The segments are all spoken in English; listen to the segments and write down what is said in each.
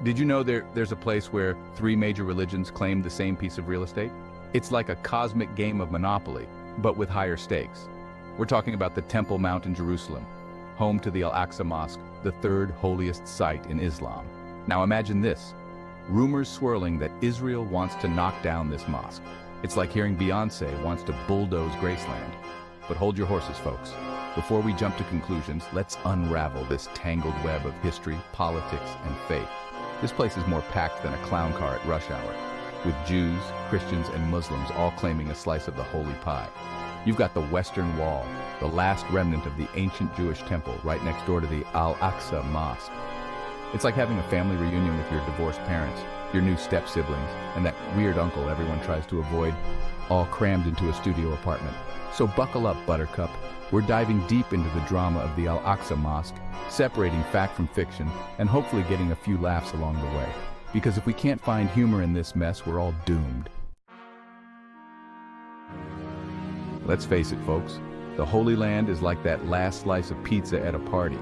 Did you know there's a place where three major religions claim the same piece of real estate? It's like a cosmic game of Monopoly, but with higher stakes. We're talking about the Temple Mount in Jerusalem, home to the Al-Aqsa Mosque, the third holiest site in Islam. Now imagine this. Rumors swirling that Israel wants to knock down this mosque. It's like hearing Beyoncé wants to bulldoze Graceland. But hold your horses, folks. Before we jump to conclusions, let's unravel this tangled web of history, politics, and faith. This place is more packed than a clown car at rush hour, with Jews, Christians, and Muslims all claiming a slice of the holy pie. You've got the Western Wall, the last remnant of the ancient Jewish temple right next door to the Al-Aqsa Mosque. It's like having a family reunion with your divorced parents, your new step-siblings, and that weird uncle everyone tries to avoid, all crammed into a studio apartment. So buckle up, Buttercup. We're diving deep into the drama of the Al-Aqsa Mosque, separating fact from fiction, and hopefully getting a few laughs along the way. Because if we can't find humor in this mess, we're all doomed. Let's face it, folks. The Holy Land is like that last slice of pizza at a party.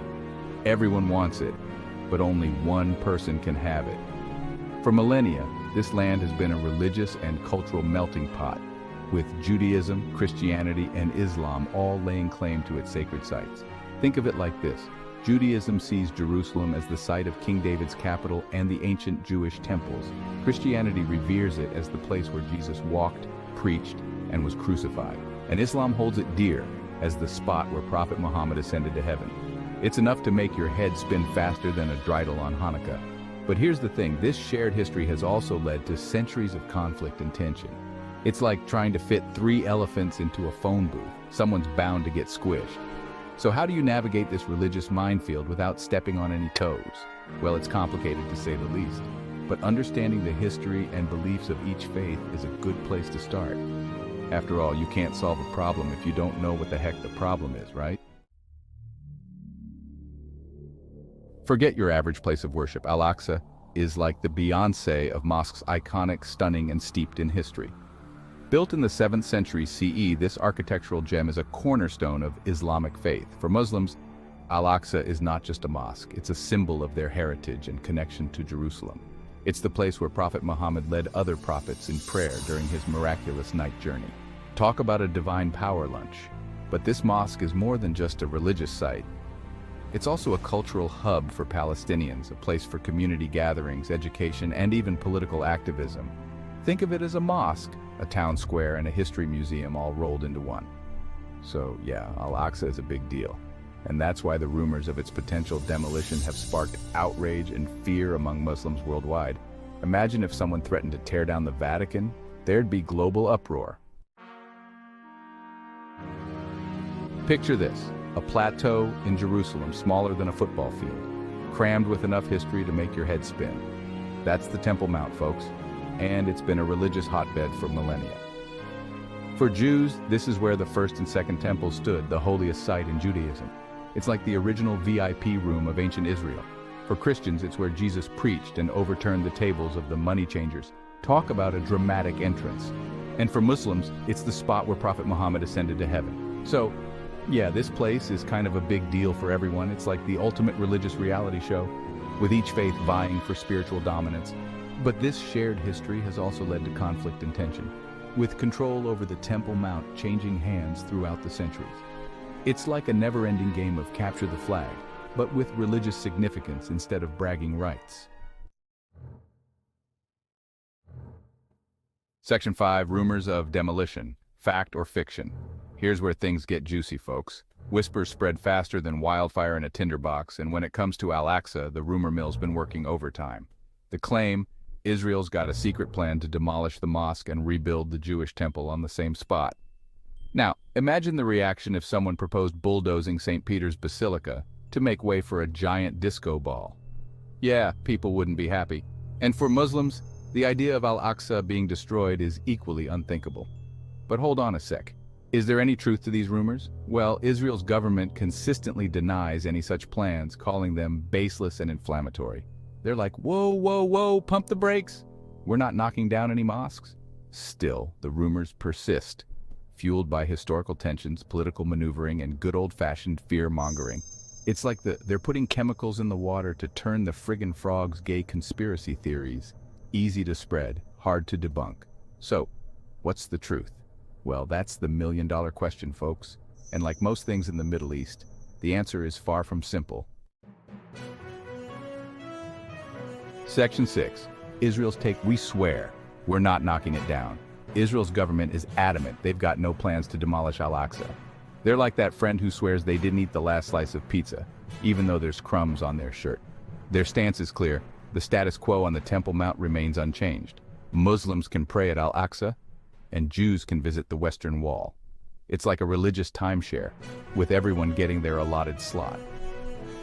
Everyone wants it, but only one person can have it. For millennia, this land has been a religious and cultural melting pot, with Judaism, Christianity, and Islam all laying claim to its sacred sites. Think of it like this. Judaism sees Jerusalem as the site of King David's capital and the ancient Jewish temples. Christianity reveres it as the place where Jesus walked, preached, and was crucified. And Islam holds it dear as the spot where Prophet Muhammad ascended to heaven. It's enough to make your head spin faster than a dreidel on Hanukkah. But here's the thing, this shared history has also led to centuries of conflict and tension. It's like trying to fit 3 elephants into a phone booth. Someone's bound to get squished. So how do you navigate this religious minefield without stepping on any toes? Well, it's complicated to say the least. But understanding the history and beliefs of each faith is a good place to start. After all, you can't solve a problem if you don't know what the heck the problem is, right? Forget your average place of worship. Al-Aqsa is like the Beyoncé of mosques, iconic, stunning, and steeped in history. Built in the 7th century CE, this architectural gem is a cornerstone of Islamic faith. For Muslims, Al-Aqsa is not just a mosque, it's a symbol of their heritage and connection to Jerusalem. It's the place where Prophet Muhammad led other prophets in prayer during his miraculous night journey. Talk about a divine power lunch. But this mosque is more than just a religious site. It's also a cultural hub for Palestinians, a place for community gatherings, education, and even political activism. Think of it as a mosque, a town square, and a history museum all rolled into one. So yeah, Al-Aqsa is a big deal. And that's why the rumors of its potential demolition have sparked outrage and fear among Muslims worldwide. Imagine if someone threatened to tear down the Vatican, there'd be global uproar. Picture this, a plateau in Jerusalem smaller than a football field, crammed with enough history to make your head spin. That's the Temple Mount, folks. And it's been a religious hotbed for millennia. For Jews, this is where the first and second temples stood, the holiest site in Judaism. It's like the original VIP room of ancient Israel. For Christians, it's where Jesus preached and overturned the tables of the money changers. Talk about a dramatic entrance. And for Muslims, it's the spot where Prophet Muhammad ascended to heaven. So, yeah, this place is kind of a big deal for everyone. It's like the ultimate religious reality show, with each faith vying for spiritual dominance. But this shared history has also led to conflict and tension, with control over the Temple Mount changing hands throughout the centuries. It's like a never-ending game of capture the flag, but with religious significance instead of bragging rights. Section 5, Rumors of Demolition, Fact or Fiction. Here's where things get juicy, folks. Whispers spread faster than wildfire in a tinderbox, and when it comes to Al-Aqsa, the rumor mill's been working overtime. The claim, Israel's got a secret plan to demolish the mosque and rebuild the Jewish temple on the same spot. Now, imagine the reaction if someone proposed bulldozing St. Peter's Basilica to make way for a giant disco ball. Yeah, people wouldn't be happy. And for Muslims, the idea of Al-Aqsa being destroyed is equally unthinkable. But hold on a sec. Is there any truth to these rumors? Well, Israel's government consistently denies any such plans, calling them baseless and inflammatory. They're like, whoa, whoa, whoa, pump the brakes. We're not knocking down any mosques. Still, the rumors persist, fueled by historical tensions, political maneuvering, and good old-fashioned fear-mongering. It's like they're putting chemicals in the water to turn the friggin' frogs gay conspiracy theories. Easy to spread, hard to debunk. So, what's the truth? Well, that's the million-dollar question, folks. And like most things in the Middle East, the answer is far from simple. Section 6. Israel's take. We swear, we're not knocking it down. Israel's government is adamant they've got no plans to demolish Al-Aqsa. They're like that friend who swears they didn't eat the last slice of pizza, even though there's crumbs on their shirt. Their stance is clear. The status quo on the Temple Mount remains unchanged. Muslims can pray at Al-Aqsa, and Jews can visit the Western Wall. It's like a religious timeshare, with everyone getting their allotted slot.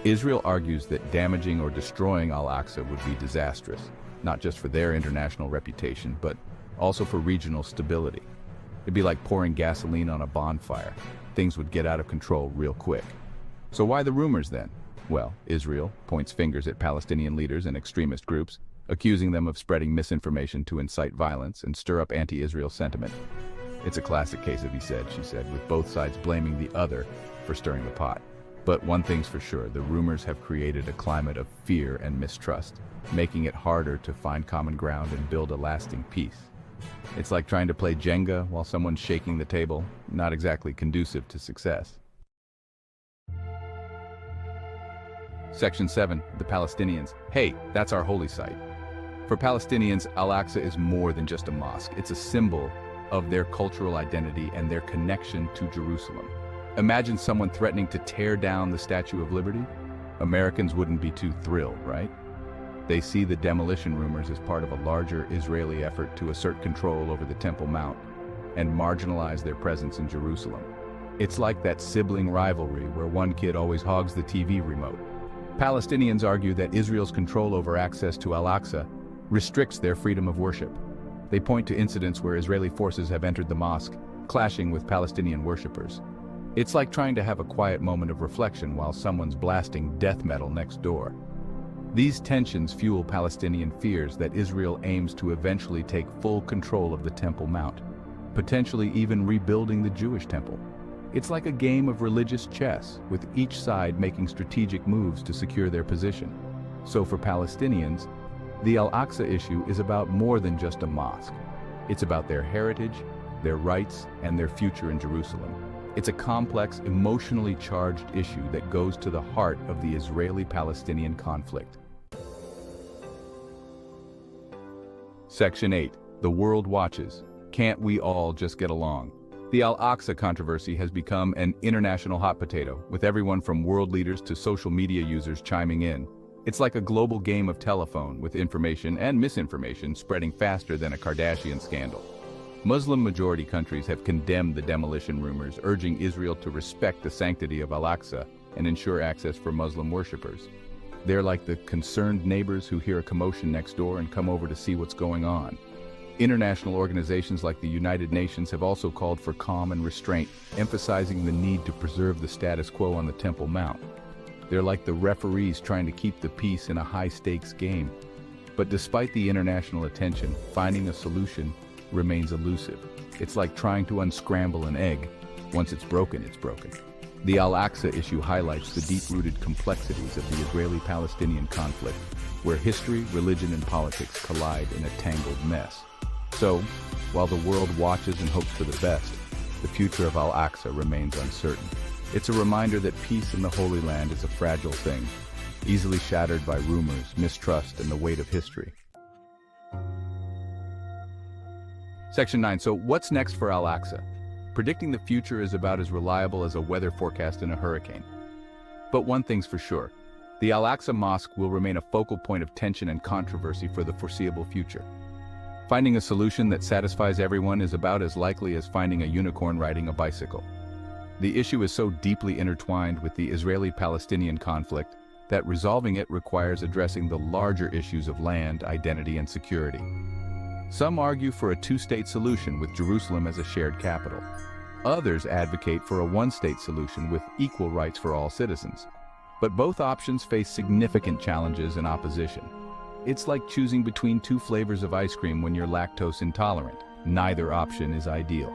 Israel argues that damaging or destroying Al-Aqsa would be disastrous, not just for their international reputation, but also for regional stability. It'd be like pouring gasoline on a bonfire. Things would get out of control real quick. So why the rumors then? Well, Israel points fingers at Palestinian leaders and extremist groups, accusing them of spreading misinformation to incite violence and stir up anti-Israel sentiment. It's a classic case of he said, she said, with both sides blaming the other for stirring the pot. But one thing's for sure, the rumors have created a climate of fear and mistrust, making it harder to find common ground and build a lasting peace. It's like trying to play Jenga while someone's shaking the table, not exactly conducive to success. Section 7. The Palestinians. Hey, that's our holy site. For Palestinians, Al-Aqsa is more than just a mosque. It's a symbol of their cultural identity and their connection to Jerusalem. Imagine someone threatening to tear down the Statue of Liberty. Americans wouldn't be too thrilled, right? They see the demolition rumors as part of a larger Israeli effort to assert control over the Temple Mount and marginalize their presence in Jerusalem. It's like that sibling rivalry where one kid always hogs the TV remote. Palestinians argue that Israel's control over access to Al-Aqsa restricts their freedom of worship. They point to incidents where Israeli forces have entered the mosque, clashing with Palestinian worshippers. It's like trying to have a quiet moment of reflection while someone's blasting death metal next door. These tensions fuel Palestinian fears that Israel aims to eventually take full control of the Temple Mount, potentially even rebuilding the Jewish temple. It's like a game of religious chess, with each side making strategic moves to secure their position. So for Palestinians, the Al-Aqsa issue is about more than just a mosque. It's about their heritage, their rights, and their future in Jerusalem. It's a complex, emotionally charged issue that goes to the heart of the Israeli-Palestinian conflict. Section 8. The world watches. Can't we all just get along? The Al-Aqsa controversy has become an international hot potato, with everyone from world leaders to social media users chiming in. It's like a global game of telephone, with information and misinformation spreading faster than a Kardashian scandal. Muslim-majority countries have condemned the demolition rumors, urging Israel to respect the sanctity of Al-Aqsa and ensure access for Muslim worshippers. They're like the concerned neighbors who hear a commotion next door and come over to see what's going on. International organizations like the United Nations have also called for calm and restraint, emphasizing the need to preserve the status quo on the Temple Mount. They're like the referees trying to keep the peace in a high-stakes game. But despite the international attention, finding a solution remains elusive. It's like trying to unscramble an egg. Once it's broken, it's broken. The Al-Aqsa issue highlights the deep-rooted complexities of the Israeli-Palestinian conflict, where history, religion, and politics collide in a tangled mess. So, while the world watches and hopes for the best, the future of Al-Aqsa remains uncertain. It's a reminder that peace in the Holy Land is a fragile thing, easily shattered by rumors, mistrust, and the weight of history. Section 9. So what's next for Al-Aqsa? Predicting the future is about as reliable as a weather forecast in a hurricane. But one thing's for sure, the Al-Aqsa Mosque will remain a focal point of tension and controversy for the foreseeable future. Finding a solution that satisfies everyone is about as likely as finding a unicorn riding a bicycle. The issue is so deeply intertwined with the Israeli-Palestinian conflict that resolving it requires addressing the larger issues of land, identity, and security. Some argue for a two-state solution with Jerusalem as a shared capital. Others advocate for a one-state solution with equal rights for all citizens. But both options face significant challenges and opposition. It's like choosing between two flavors of ice cream when you're lactose intolerant. Neither option is ideal.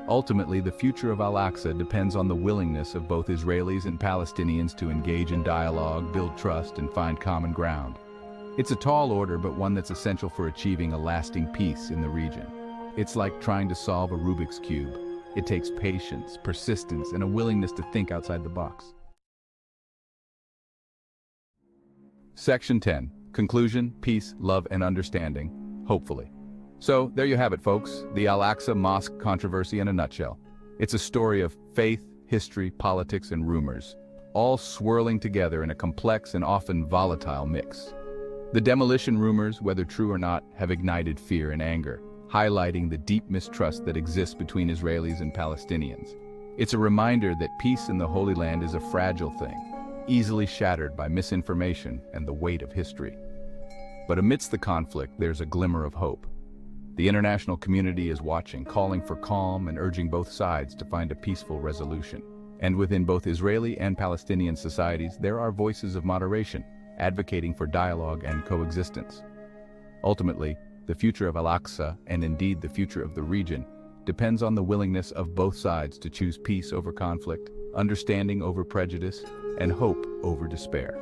Ultimately, the future of Al-Aqsa depends on the willingness of both Israelis and Palestinians to engage in dialogue, build trust, and find common ground. It's a tall order, but one that's essential for achieving a lasting peace in the region. It's like trying to solve a Rubik's Cube. It takes patience, persistence, and a willingness to think outside the box. Section 10. Conclusion, peace, love, and understanding, hopefully. So, there you have it, folks, the Al-Aqsa Mosque controversy in a nutshell. It's a story of faith, history, politics, and rumors, all swirling together in a complex and often volatile mix. The demolition rumors, whether true or not, have ignited fear and anger, highlighting the deep mistrust that exists between Israelis and Palestinians. It's a reminder that peace in the Holy Land is a fragile thing, easily shattered by misinformation and the weight of history. But amidst the conflict, there's a glimmer of hope. The international community is watching, calling for calm and urging both sides to find a peaceful resolution. And within both Israeli and Palestinian societies, there are voices of moderation, advocating for dialogue and coexistence. Ultimately, the future of Al-Aqsa, and indeed the future of the region, depends on the willingness of both sides to choose peace over conflict, understanding over prejudice, and hope over despair.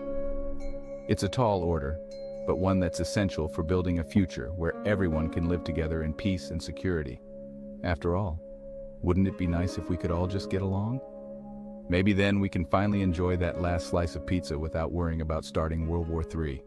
It's a tall order, but one that's essential for building a future where everyone can live together in peace and security. After all, wouldn't it be nice if we could all just get along? Maybe then we can finally enjoy that last slice of pizza without worrying about starting World War III.